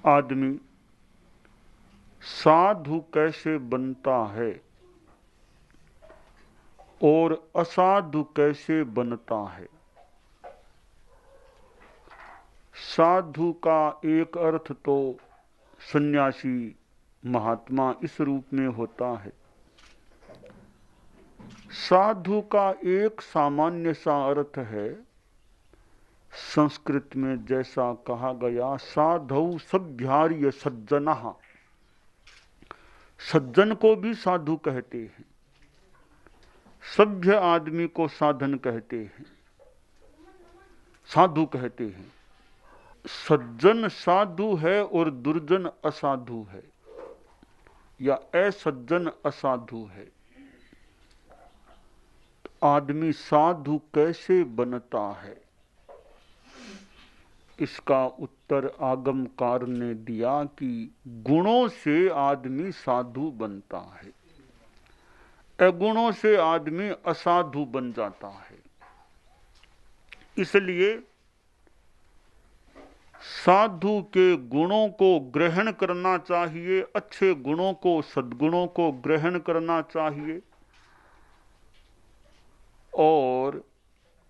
आदमी साधु कैसे बनता है और असाधु कैसे बनता है। साधु का एक अर्थ तो सन्यासी महात्मा इस रूप में होता है। साधु का एक सामान्य सा अर्थ है, संस्कृत में जैसा कहा गया, साधु सभ्यार्य सज्जनः। सज्जन को भी साधु कहते हैं, सभ्य आदमी को साधन कहते हैं, साधु कहते हैं। सज्जन साधु है और दुर्जन असाधु है, या असज्जन असाधु है। आदमी साधु कैसे बनता है, इसका उत्तर आगमकार ने दिया कि गुणों से आदमी साधु बनता है, अगुणों से आदमी असाधु बन जाता है। इसलिए साधु के गुणों को ग्रहण करना चाहिए, अच्छे गुणों को, सद्गुणों को ग्रहण करना चाहिए, और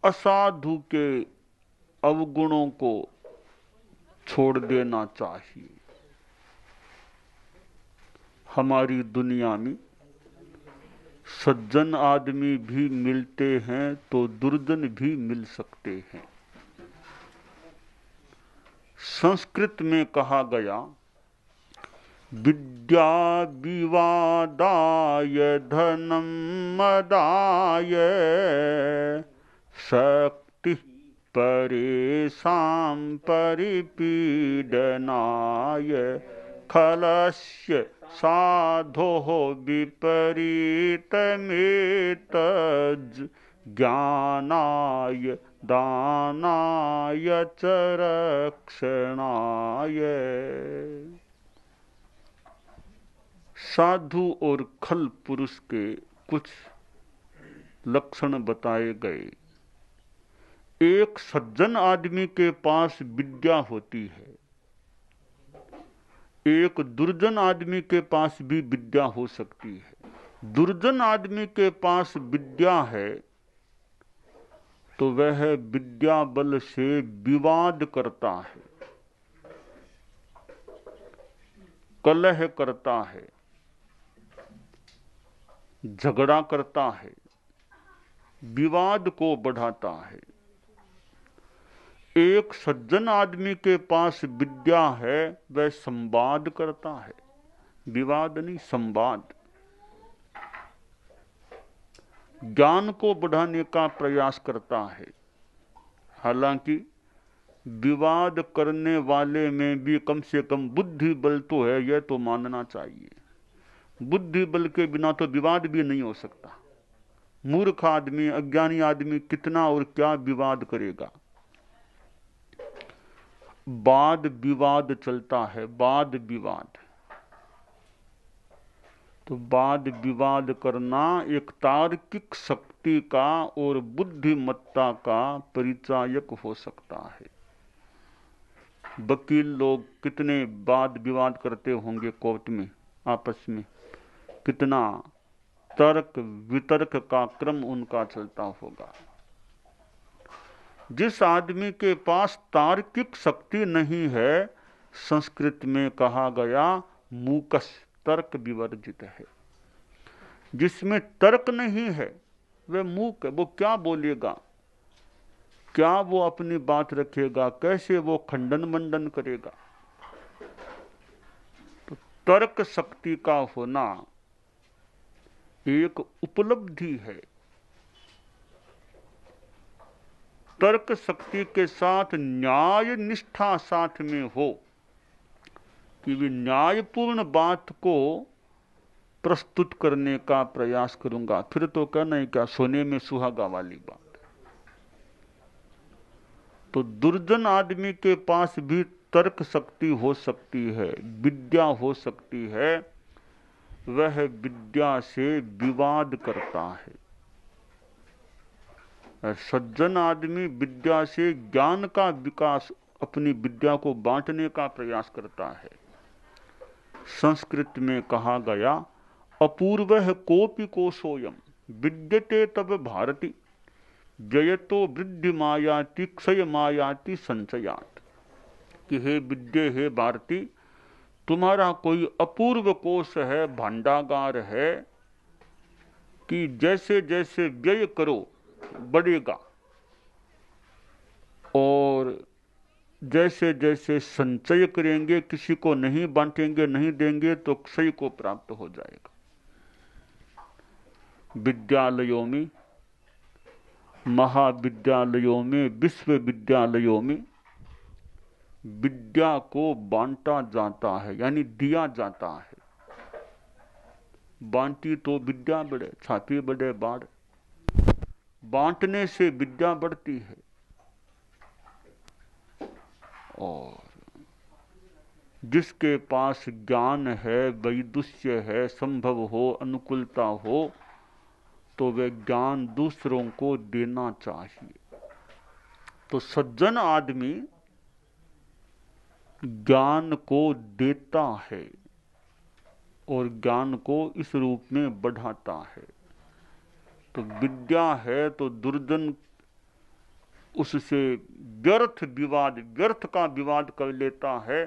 असाधु के अवगुणों को छोड़ देना चाहिए। हमारी दुनिया में सज्जन आदमी भी मिलते हैं तो दुर्जन भी मिल सकते हैं। संस्कृत में कहा गया, विद्या विवादाय धनम मदाय शक्ति परेषां परिपीडनाय खलस्य साधोः विपरीतमेतज् ज्ञानाय दानाय च रक्षणाय। साधु और खल पुरुष के कुछ लक्षण बताए गए। एक सज्जन आदमी के पास विद्या होती है, एक दुर्जन आदमी के पास भी विद्या हो सकती है। दुर्जन आदमी के पास विद्या है तो वह विद्या बल से विवाद करता है, कलह करता है, झगड़ा करता है, विवाद को बढ़ाता है। एक सज्जन आदमी के पास विद्या है, वह संवाद करता है, विवाद नहीं, संवाद। ज्ञान को बढ़ाने का प्रयास करता है। हालांकि विवाद करने वाले में भी कम से कम बुद्धि बल तो है, यह तो मानना चाहिए। बुद्धि बल के बिना तो विवाद भी नहीं हो सकता। मूर्ख आदमी, अज्ञानी आदमी कितना और क्या विवाद करेगा। वाद विवाद चलता है, वाद विवाद। तो वाद विवाद करना एक तार्किक शक्ति का और बुद्धिमत्ता का परिचायक हो सकता है। वकील लोग कितने वाद विवाद करते होंगे कोर्ट में आपस में, कितना तर्क वितर्क का क्रम उनका चलता होगा। जिस आदमी के पास तार्किक शक्ति नहीं है, संस्कृत में कहा गया मूकस, तर्क विवर्जित है। जिसमें तर्क नहीं है वह मूक है। वो क्या बोलेगा, क्या वो अपनी बात रखेगा, कैसे वो खंडन मंडन करेगा। तो तर्क शक्ति का होना एक उपलब्धि है। तर्क शक्ति के साथ न्याय निष्ठा साथ में हो कि वे न्यायपूर्ण बात को प्रस्तुत करने का प्रयास करूंगा, फिर तो कहना है क्या सोने में सुहागा वाली बात। तो दुर्जन आदमी के पास भी तर्क शक्ति हो सकती है, विद्या हो सकती है, वह विद्या से विवाद करता है। सज्जन आदमी विद्या से ज्ञान का विकास अपनी विद्या को बांटने का प्रयास करता है। संस्कृत में कहा गया, अपूर्वः कोपि कोशोऽयं विद्यते तब भारती व्ययतो वृद्धि मायाति क्षय मायाति संचयात। कि हे विद्ये, हे भारती, तुम्हारा कोई अपूर्व कोश है, भांडागार है कि जैसे जैसे व्यय करो बढ़ेगा, और जैसे जैसे संचय करेंगे, किसी को नहीं बांटेंगे, नहीं देंगे, तो क्षय को प्राप्त हो जाएगा। विद्यालयों में, महाविद्यालयों में, विश्वविद्यालयों में विद्या को बांटा जाता है, यानी दिया जाता है। बांटी तो विद्या बढ़े, छापी बढ़े बाढ़। बांटने से विद्या बढ़ती है। और जिसके पास ज्ञान है, वैदुष्य है, संभव हो, अनुकूलता हो, तो वह ज्ञान दूसरों को देना चाहिए। तो सज्जन आदमी ज्ञान को देता है और ज्ञान को इस रूप में बढ़ाता है। तो विद्या है तो दुर्जन उससे व्यर्थ विवाद, व्यर्थ का विवाद कर लेता है।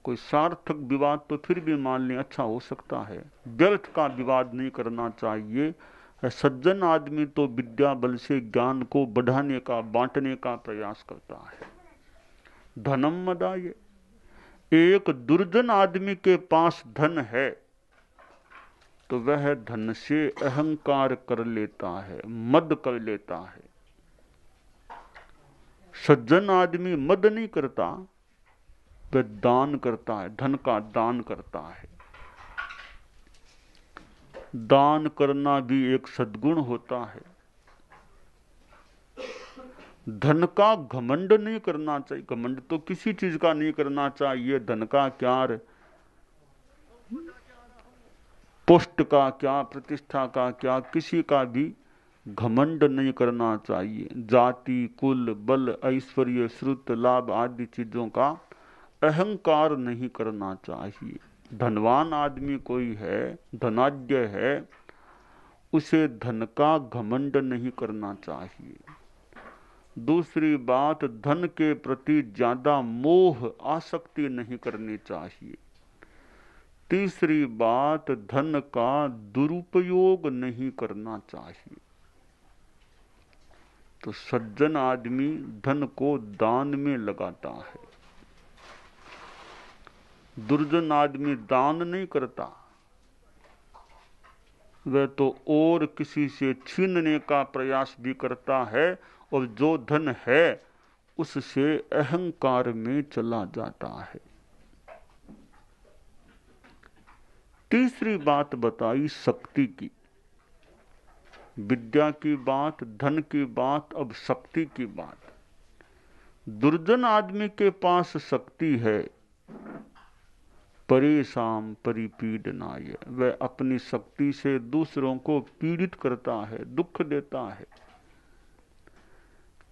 कोई सार्थक विवाद तो फिर भी मान लें, अच्छा हो सकता है, व्यर्थ का विवाद नहीं करना चाहिए। सज्जन आदमी तो विद्या बल से ज्ञान को बढ़ाने का, बांटने का प्रयास करता है। धनम मदाय, एक दुर्जन आदमी के पास धन है तो वह धन से अहंकार कर लेता है, मद कर लेता है। सज्जन आदमी मद नहीं करता, वह दान करता है, धन का दान करता है। दान करना भी एक सद्गुण होता है। धन का घमंड नहीं करना चाहिए। घमंड तो किसी चीज का नहीं करना चाहिए। धन का क्या, पोस्ट का क्या, प्रतिष्ठा का क्या, किसी का भी घमंड नहीं करना चाहिए। जाति, कुल, बल, ऐश्वर्य, श्रुत, लाभ आदि चीजों का अहंकार नहीं करना चाहिए। धनवान आदमी कोई है, धनाढ्य है, उसे धन का घमंड नहीं करना चाहिए। दूसरी बात, धन के प्रति ज्यादा मोह, आसक्ति नहीं करनी चाहिए। तीसरी बात, धन का दुरुपयोग नहीं करना चाहिए। तो सज्जन आदमी धन को दान में लगाता है। दुर्जन आदमी दान नहीं करता, वह तो और किसी से छीनने का प्रयास भी करता है, और जो धन है उससे अहंकार में चला जाता है। तीसरी बात बताई शक्ति की। विद्या की बात, धन की बात, अब शक्ति की बात। दुर्जन आदमी के पास शक्ति है, परेशान परिपीडनाय, वह अपनी शक्ति से दूसरों को पीड़ित करता है, दुख देता है।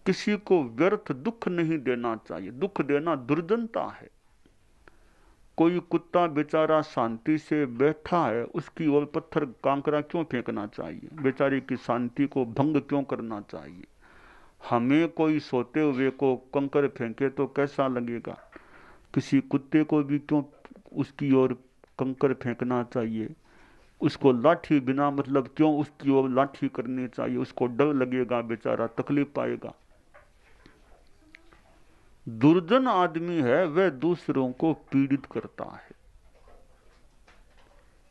किसी को व्यर्थ दुख नहीं देना चाहिए। दुख देना दुर्जनता है। कोई कुत्ता बेचारा शांति से बैठा है, उसकी ओर पत्थर कांकरा क्यों फेंकना चाहिए? बेचारे की शांति को भंग क्यों करना चाहिए? हमें कोई सोते हुए को कंकर फेंके तो कैसा लगेगा? किसी कुत्ते को भी क्यों उसकी ओर कंकर फेंकना चाहिए? उसको लाठी बिना मतलब क्यों उसकी ओर लाठी करनी चाहिए? उसको डर लगेगा, बेचारा तकलीफ पाएगा। दुर्जन आदमी है वह दूसरों को पीड़ित करता है।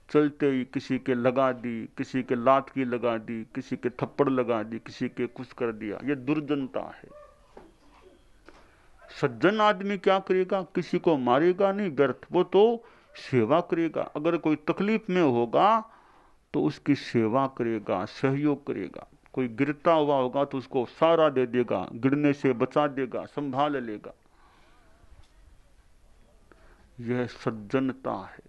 चलते ही किसी के लगा दी, किसी के लात की लगा दी, किसी के थप्पड़ लगा दी, किसी के कुछ कर दिया, यह दुर्जनता है। सज्जन आदमी क्या करेगा? किसी को मारेगा नहीं व्यर्थ, वो तो सेवा करेगा। अगर कोई तकलीफ में होगा तो उसकी सेवा करेगा, सहयोग करेगा। कोई गिरता हुआ होगा तो उसको सहारा दे देगा, गिरने से बचा देगा, संभाल लेगा। यह सज्जनता है।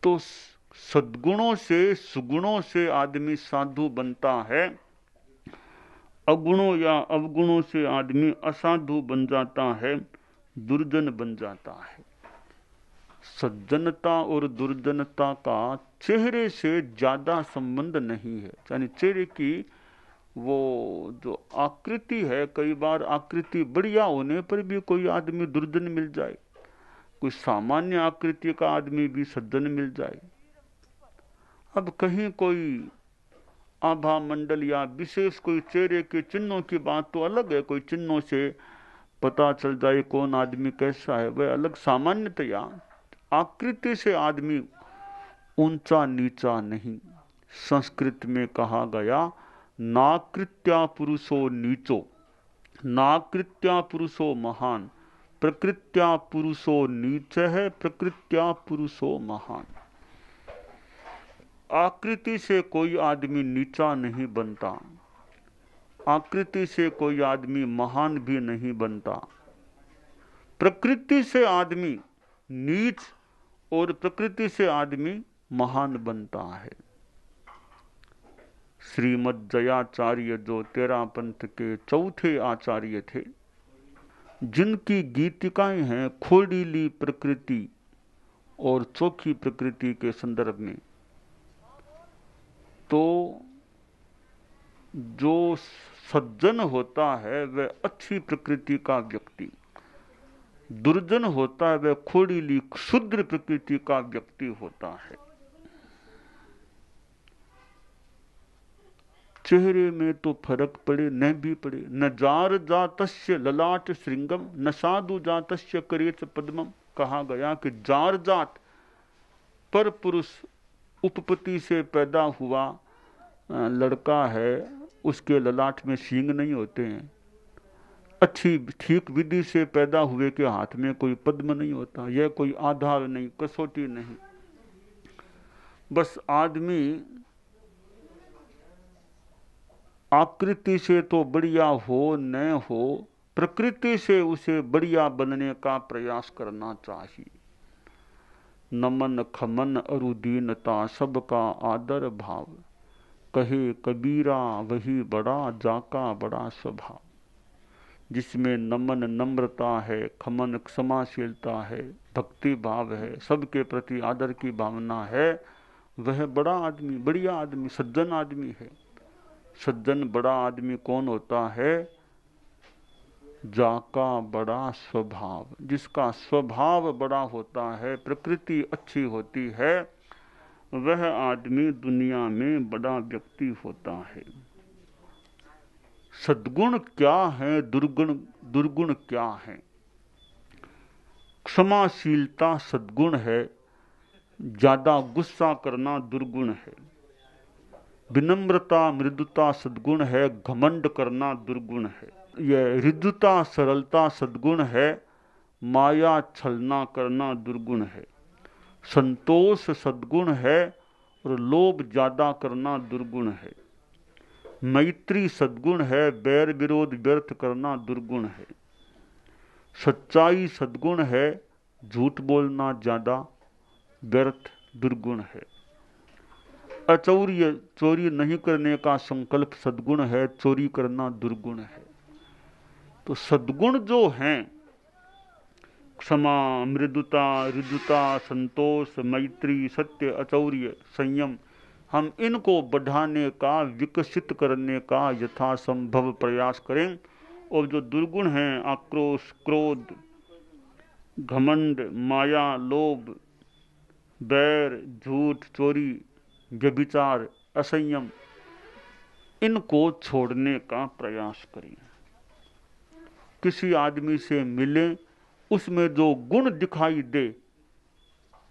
तो सद्गुणों से, सुगुणों से आदमी साधु बनता है अगुणों या अवगुणों से आदमी असाधु बन जाता है, दुर्जन बन जाता है। सज्जनता और दुर्जनता का चेहरे से ज्यादा संबंध नहीं है। यानी चेहरे की वो जो आकृति है, कई बार आकृति बढ़िया होने पर भी कोई आदमी दुर्जन मिल जाए, कोई सामान्य आकृति का आदमी भी सज्जन मिल जाए। अब कहीं कोई आभा मंडल या विशेष कोई चेहरे के चिन्हों की बात तो अलग है, कोई चिन्हों से पता चल जाए कौन आदमी कैसा है, वह अलग। सामान्यतया आकृति से आदमी ऊंचा नीचा नहीं। संस्कृत में कहा गया, नाकृत्या पुरुषो नीचो, नाकृत्या पुरुषो महान, प्रकृत्या पुरुषो नीच है, प्रकृत्या पुरुषो महान। आकृति से कोई आदमी नीचा नहीं बनता, आकृति से कोई आदमी महान भी नहीं बनता। प्रकृति से आदमी नीच और प्रकृति से आदमी महान बनता है। श्रीमद जयाचार्य जो तेरा पंथ के चौथे आचार्य थे, जिनकी गीतिकाएं हैं खोड़ीली प्रकृति और चोखी प्रकृति के संदर्भ में, तो जो सज्जन होता है वह अच्छी प्रकृति का व्यक्ति, दुर्जन होता है वह खोड़ीली क्षुद्र प्रकृति का व्यक्ति होता है। चेहरे में तो फर्क पड़े न भी पड़े, न जार जातस्य ललाट श्रृंगम, न साधु जातस्य करेच पद्मम। कहा गया कि जार जात पर पुरुष उपपति से पैदा हुआ लड़का है, उसके ललाट में सींग नहीं होते हैं। अच्छी ठीक विधि से पैदा हुए के हाथ में कोई पद्म नहीं होता। यह कोई आधार नहीं, कसौटी नहीं। बस आदमी आकृति से तो बढ़िया हो न हो, प्रकृति से उसे बढ़िया बनने का प्रयास करना चाहिए। नमन खमन अरुदीनता सबका आदर भाव, कहे कबीरा वही बड़ा जाका बड़ा स्वभाव। जिसमें नमन नम्रता है, खमन क्षमाशीलता है, भक्ति भाव है, सबके प्रति आदर की भावना है, वह बड़ा आदमी, बढ़िया आदमी, सज्जन आदमी है। सज्जन बड़ा आदमी कौन होता है? जाका बड़ा स्वभाव, जिसका स्वभाव बड़ा होता है, प्रकृति अच्छी होती है, वह आदमी दुनिया में बड़ा व्यक्ति होता है। सद्गुण क्या है, दुर्गुण क्या है? क्षमाशीलता सद्गुण है, ज्यादा गुस्सा करना दुर्गुण है। विनम्रता मृदुता सद्गुण है, घमंड करना दुर्गुण है। यह हृदयता सरलता सद्गुण है, माया छलना करना दुर्गुण है। संतोष सद्गुण है और लोभ ज्यादा करना दुर्गुण है। मैत्री सद्गुण है, बैर विरोध व्यर्थ करना दुर्गुण है। सच्चाई सद्गुण है, झूठ बोलना ज्यादा व्यर्थ दुर्गुण है। अचौर्य चोरी नहीं करने का संकल्प सद्गुण है, चोरी करना दुर्गुण है। तो सद्गुण जो हैं, क्षमा मृदुता हृदयता संतोष मैत्री सत्य अचौर्य संयम, हम इनको बढ़ाने का विकसित करने का यथासंभव प्रयास करें। और जो दुर्गुण हैं, आक्रोश क्रोध घमंड माया लोभ बैर झूठ चोरी व्यभिचार असंयम, इनको छोड़ने का प्रयास करें। किसी आदमी से मिले, उसमें जो गुण दिखाई दे,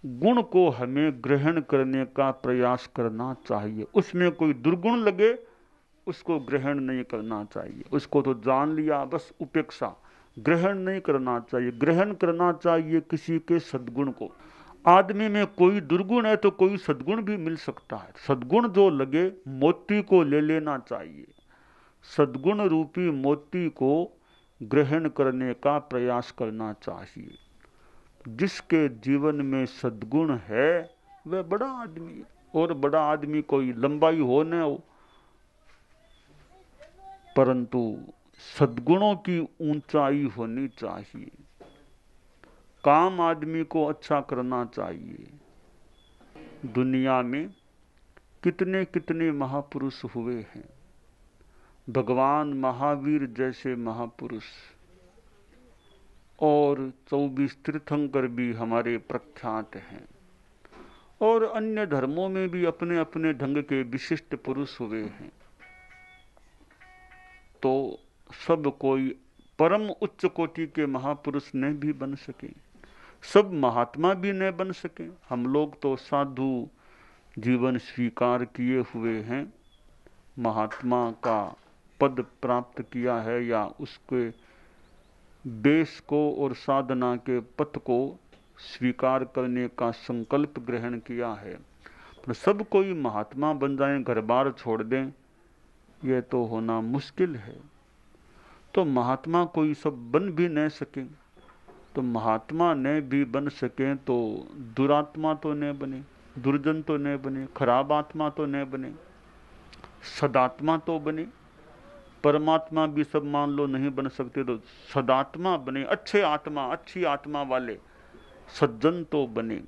गुण को हमें ग्रहण करने का प्रयास करना चाहिए। उसमें कोई दुर्गुण लगे, उसको ग्रहण नहीं करना चाहिए। उसको तो जान लिया, बस उपेक्षा, ग्रहण नहीं करना चाहिए। ग्रहण करना चाहिए किसी के सद्गुण को। आदमी में कोई दुर्गुण है तो कोई सद्गुण भी मिल सकता है। सद्गुण जो लगे, मोती को ले लेना चाहिए। सद्गुण रूपी मोती को ग्रहण करने का प्रयास करना चाहिए। जिसके जीवन में सद्गुण है वह बड़ा आदमी है। और बड़ा आदमी कोई लंबाई हो न हो, परंतु सद्गुणों की ऊंचाई होनी चाहिए। काम आदमी को अच्छा करना चाहिए। दुनिया में कितने कितने महापुरुष हुए हैं, भगवान महावीर जैसे महापुरुष, और 24 तीर्थंकर भी हमारे प्रख्यात हैं, और अन्य धर्मों में भी अपने अपने ढंग के विशिष्ट पुरुष हुए हैं। तो सब कोई परम उच्च कोटि के महापुरुष न भी बन सके, सब महात्मा भी न बन सके। हम लोग तो साधु जीवन स्वीकार किए हुए हैं, महात्मा का पद प्राप्त किया है या उसके देश को और साधना के पथ को स्वीकार करने का संकल्प ग्रहण किया है। पर सब कोई महात्मा बन जाएं, घर बार छोड़ दें, यह तो होना मुश्किल है। तो महात्मा कोई सब बन भी न सके, तो महात्मा न भी बन सके तो दुरात्मा तो न बने, दुर्जन तो न बने, खराब आत्मा तो न बने, सदात्मा तो बने। परमात्मा भी सब मान लो नहीं बन सकते तो सदात्मा बने, अच्छे आत्मा, अच्छी आत्मा वाले सज्जन तो बने।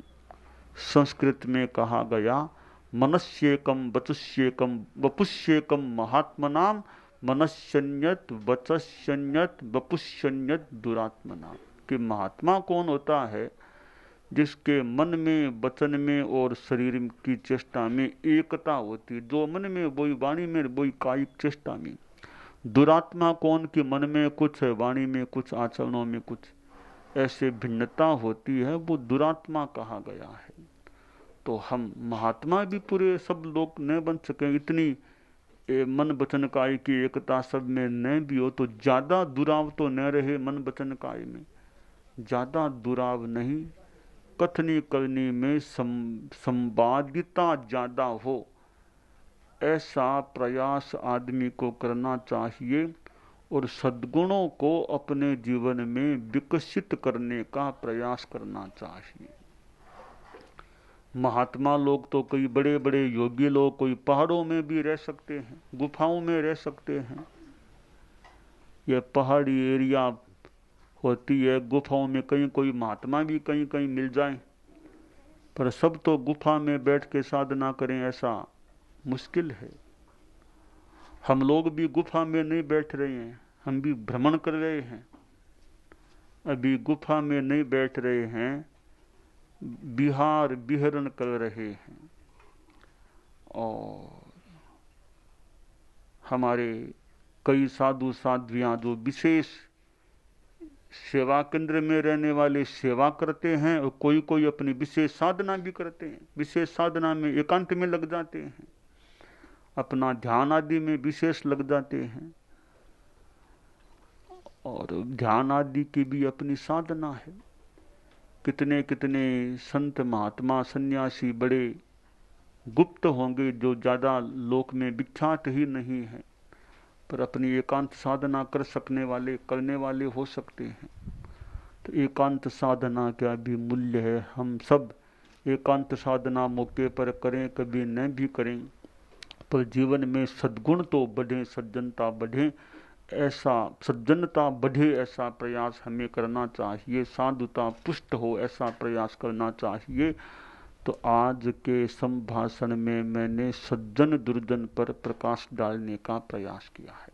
संस्कृत में कहा गया, मनस्येकम वचस्येकम वपुष्येकम महात्मनाम, मनस्यन्यत वचस्यन्यत वपुष्यन्यत दुरात्मनाम। कि महात्मा कौन होता है? जिसके मन में, वचन में और शरीर की चेष्टा में एकता होती, जो मन में वही वाणी में, वही कायिक चेष्टा में। दुरात्मा कौन? कि मन में कुछ है, वाणी में कुछ, आचरणों में कुछ, ऐसे भिन्नता होती है, वो दुरात्मा कहा गया है। तो हम महात्मा भी पूरे सब लोग न बन सके, इतनी मन वचन काय की एकता सब में न भी हो, तो ज्यादा दुराव तो न रहे मन वचन काय में, ज्यादा दुराव नहीं, कथनी करनी में संवादिता ज्यादा हो, ऐसा प्रयास आदमी को करना चाहिए और सद्गुणों को अपने जीवन में विकसित करने का प्रयास करना चाहिए। महात्मा लोग तो कई बड़े बड़े योगी लोग कोई पहाड़ों में भी रह सकते हैं, गुफाओं में रह सकते हैं। यह पहाड़ी एरिया होती है, गुफाओं में कहीं कोई महात्मा भी कहीं कहीं मिल जाए, पर सब तो गुफा में बैठ के साधना करें ऐसा मुश्किल है। हम लोग भी गुफा में नहीं बैठ रहे हैं, हम भी भ्रमण कर रहे हैं, अभी गुफा में नहीं बैठ रहे हैं, विहार विहरण कर रहे हैं। और हमारे कई साधु साध्वियां जो विशेष सेवा केंद्र में रहने वाले सेवा करते हैं, और कोई कोई अपनी विशेष साधना भी करते हैं, विशेष साधना में एकांत में लग जाते हैं, अपना ध्यान आदि में विशेष लग जाते हैं। और ध्यान आदि की भी अपनी साधना है। कितने कितने संत महात्मा सन्यासी बड़े गुप्त होंगे जो ज्यादा लोक में विख्यात ही नहीं है, पर अपनी एकांत साधना कर सकने वाले, करने वाले हो सकते हैं। तो एकांत साधना का भी मूल्य है। हम सब एकांत साधना मौके पर करें, कभी न भी करें, पर जीवन में सद्गुण तो बढ़े, सज्जनता बढ़े, ऐसा सज्जनता बढ़े ऐसा प्रयास हमें करना चाहिए, साधुता पुष्ट हो ऐसा प्रयास करना चाहिए। तो आज के संभाषण में मैंने सज्जन दुर्जन पर प्रकाश डालने का प्रयास किया है।